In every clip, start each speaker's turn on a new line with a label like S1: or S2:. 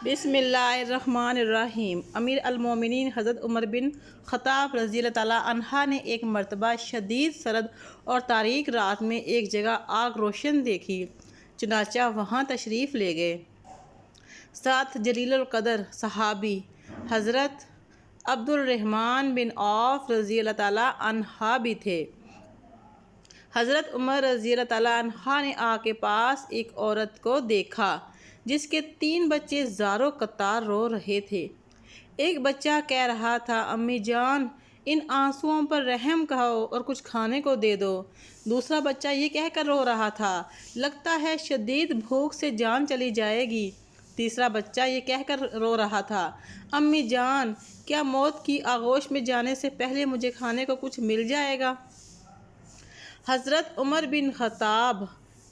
S1: بسم اللہ الرحمن الرحیم۔ امیر المومنین حضرت عمر بن خطاب رضی اللہ تعالیٰ عنہ نے ایک مرتبہ شدید سرد اور تاریک رات میں ایک جگہ آگ روشن دیکھی، چنانچہ وہاں تشریف لے گئے۔ ساتھ جلیل القدر صحابی حضرت عبد الرحمن بن عوف رضی اللہ تعالیٰ عنہ بھی تھے۔ حضرت عمر رضی اللہ تعالیٰ عنہ نے آگ کے پاس ایک عورت کو دیکھا جس کے 3 بچے زاروں قطار رو رہے تھے۔ ایک بچہ کہہ رہا تھا، امی جان ان آنسوؤں پر رحم کہو اور کچھ کھانے کو دے دو۔ دوسرا بچہ یہ کہہ کر رو رہا تھا، لگتا ہے شدید بھوک سے جان چلی جائے گی۔ تیسرا بچہ یہ کہہ کر رو رہا تھا، امی جان کیا موت کی آغوش میں جانے سے پہلے مجھے کھانے کو کچھ مل جائے گا؟ حضرت عمر بن خطاب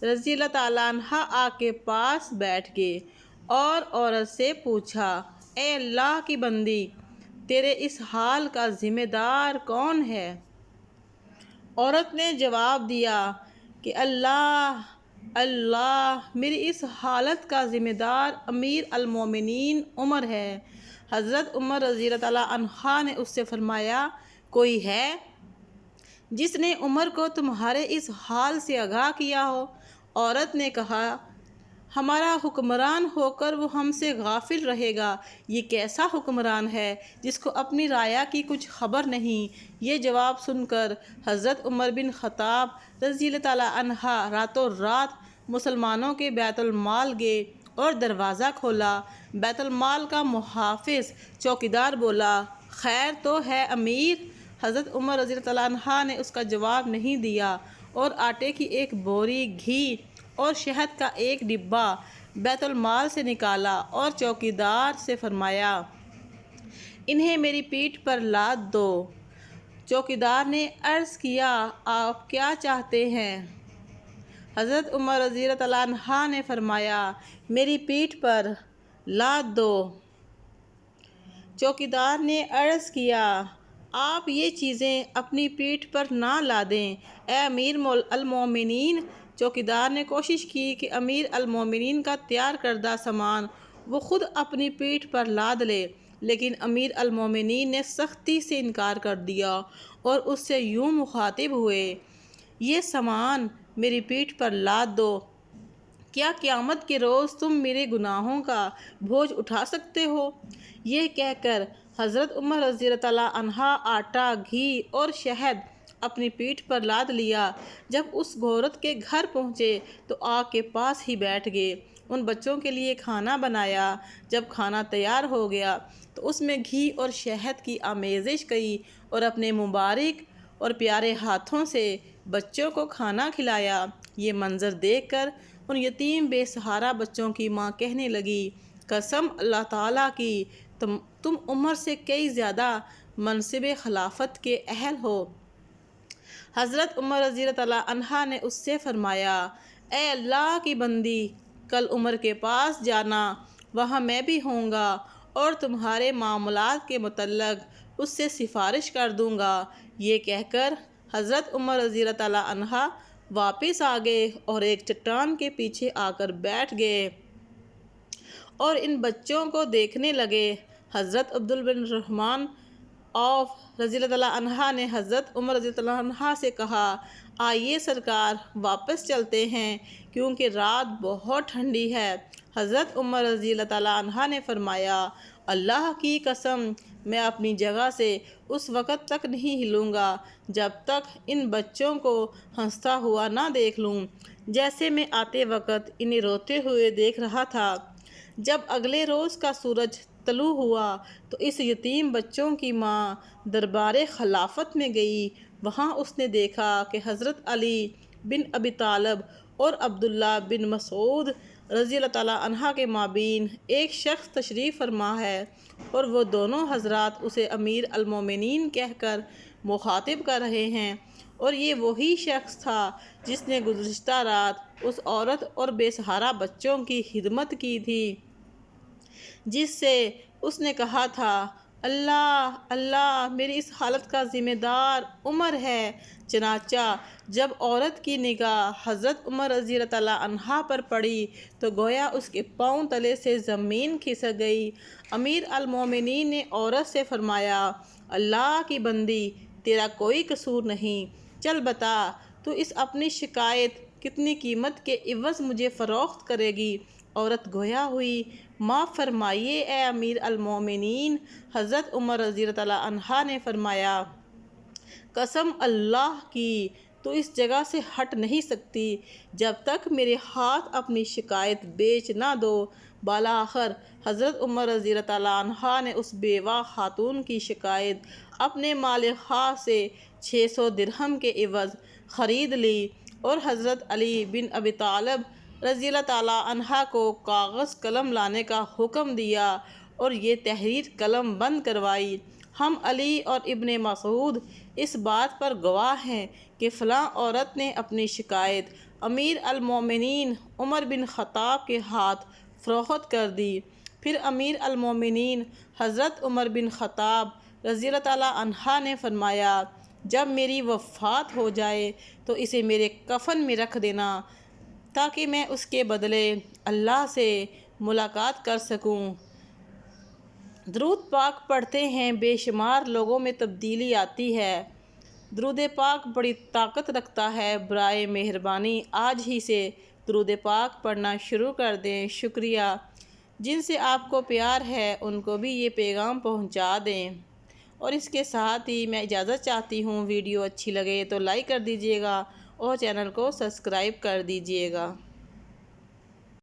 S1: رضی اللہ تعالیٰ عنہ آگ کے پاس بیٹھ گئے اور عورت سے پوچھا، اے اللہ کی بندی، تیرے اس حال کا ذمہ دار کون ہے؟ عورت نے جواب دیا کہ اللہ میری اس حالت کا ذمہ دار امیر المومنین عمر ہے۔ حضرت عمر رضی اللہ تعالیٰ عنہ نے اس سے فرمایا، کوئی ہے جس نے عمر کو تمہارے اس حال سے آگاہ کیا ہو؟ عورت نے کہا، ہمارا حکمران ہو کر وہ ہم سے غافل رہے گا۔ یہ کیسا حکمران ہے جس کو اپنی رعایا کی کچھ خبر نہیں؟ یہ جواب سن کر حضرت عمر بن خطاب رضی اللہ تعالیٰ عنہ راتوں رات مسلمانوں کے بیت المال گئے اور دروازہ کھولا۔ بیت المال کا محافظ چوکیدار بولا، خیر تو ہے امیر؟ حضرت عمر رضی اللہ تعالیٰ عنہ نے اس کا جواب نہیں دیا اور آٹے کی ایک بوری، گھی اور شہد کا ایک ڈبہ بیت المال سے نکالا اور چوکیدار سے فرمایا، انہیں میری پیٹھ پر لاد دو۔ چوکیدار نے عرض کیا، آپ کیا چاہتے ہیں؟ حضرت عمر رضی اللہ تعالیٰ عنہ نے فرمایا، میری پیٹھ پر لاد دو۔ چوکیدار نے عرض کیا، آپ یہ چیزیں اپنی پیٹھ پر نہ لادیں، اے امیر المومنین۔ چوکیدار نے کوشش کی کہ امیر المومنین کا تیار کردہ سامان وہ خود اپنی پیٹھ پر لاد لے، لیکن امیر المومنین نے سختی سے انکار کر دیا اور اس سے یوں مخاطب ہوئے، یہ سامان میری پیٹھ پر لاد دو، کیا قیامت کے روز تم میرے گناہوں کا بوجھ اٹھا سکتے ہو؟ یہ کہہ کر حضرت عمر رضی اللہ تعالیٰ عنہ آٹا، گھی اور شہد اپنی پیٹھ پر لاد لیا۔ جب اس عورت کے گھر پہنچے تو آگ کے پاس ہی بیٹھ گئے، ان بچوں کے لیے کھانا بنایا۔ جب کھانا تیار ہو گیا تو اس میں گھی اور شہد کی آمیزش کی اور اپنے مبارک اور پیارے ہاتھوں سے بچوں کو کھانا کھلایا۔ یہ منظر دیکھ کر ان یتیم بے سہارا بچوں کی ماں کہنے لگی، قسم اللہ تعالیٰ کی، تم عمر سے کئی زیادہ منصب خلافت کے اہل ہو۔ حضرت عمر رضی اللہ تعالیٰ عنہ نے اس سے فرمایا، اے اللہ کی بندی، کل عمر کے پاس جانا، وہاں میں بھی ہوں گا اور تمہارے معاملات کے متعلق اس سے سفارش کر دوں گا۔ یہ کہہ کر حضرت عمر رضی اللہ تعالیٰ عنہ واپس آ گئے اور ایک چٹان کے پیچھے آ کر بیٹھ گئے اور ان بچوں کو دیکھنے لگے۔ حضرت عبد بن الرحمن عوف رضی اللہ تعالیٰ عنہ نے حضرت عمر رضی اللہ تعالیٰ عنہ سے کہا، آئیے سرکار واپس چلتے ہیں کیونکہ رات بہت ٹھنڈی ہے۔ حضرت عمر رضی اللہ تعالیٰ عنہ نے فرمایا، اللہ کی قسم میں اپنی جگہ سے اس وقت تک نہیں ہلوں گا جب تک ان بچوں کو ہنستا ہوا نہ دیکھ لوں جیسے میں آتے وقت انہیں روتے ہوئے دیکھ رہا تھا۔ جب اگلے روز کا سورج طلوع ہوا تو اس یتیم بچوں کی ماں دربار خلافت میں گئی۔ وہاں اس نے دیکھا کہ حضرت علی بن ابی طالب اور عبداللہ بن مسعود رضی اللہ تعالیٰ عنہ کے مابین ایک شخص تشریف فرما ہے اور وہ دونوں حضرات اسے امیر المومنین کہہ کر مخاطب کر رہے ہیں، اور یہ وہی شخص تھا جس نے گزشتہ رات اس عورت اور بے سہارا بچوں کی خدمت کی تھی جس سے اس نے کہا تھا، اللہ اللہ میری اس حالت کا ذمہ دار عمر ہے۔ چنانچہ جب عورت کی نگاہ حضرت عمر رضی اللہ تعالیٰ عنہ پر پڑی تو گویا اس کے پاؤں تلے سے زمین کھسک گئی۔ امیر المومنین نے عورت سے فرمایا، اللہ کی بندی، تیرا کوئی قصور نہیں، چل بتا تو اس اپنی شکایت کتنی قیمت کے عوض مجھے فروخت کرے گی؟ عورت گویا ہوئی، معاف فرمائیے اے امیر المومنین۔ حضرت عمر رضی اللہ تعالیٰ عنہ نے فرمایا، قسم اللہ کی تو اس جگہ سے ہٹ نہیں سکتی جب تک میرے ہاتھ اپنی شکایت بیچ نہ دو۔ بالآخر حضرت عمر رضی اللہ تعالیٰ عنہ نے اس بیوہ خاتون کی شکایت اپنے مال خاص سے 600 درہم کے عوض خرید لی اور حضرت علی بن ابی طالب رضی اللہ تعالیٰ عنہ کو کاغذ قلم لانے کا حکم دیا اور یہ تحریر قلم بند کروائی۔ ہم علی اور ابن مسعود اس بات پر گواہ ہیں کہ فلاں عورت نے اپنی شکایت امیر المومنین عمر بن خطاب کے ہاتھ فروخت کر دی۔ پھر امیر المومنین حضرت عمر بن خطاب رضی اللہ تعالیٰ عنہ نے فرمایا، جب میری وفات ہو جائے تو اسے میرے کفن میں رکھ دینا تاکہ میں اس کے بدلے اللہ سے ملاقات کر سکوں۔ درود پاک پڑھتے ہیں بے شمار لوگوں میں تبدیلی آتی ہے۔ درود پاک بڑی طاقت رکھتا ہے۔ برائے مہربانی آج ہی سے درود پاک پڑھنا شروع کر دیں۔ شکریہ۔ جن سے آپ کو پیار ہے ان کو بھی یہ پیغام پہنچا دیں۔ اور اس کے ساتھ ہی میں اجازت چاہتی ہوں، ویڈیو اچھی لگے تو لائک کر دیجیے گا اور چینل کو سبسکرائب کر دیجیے گا۔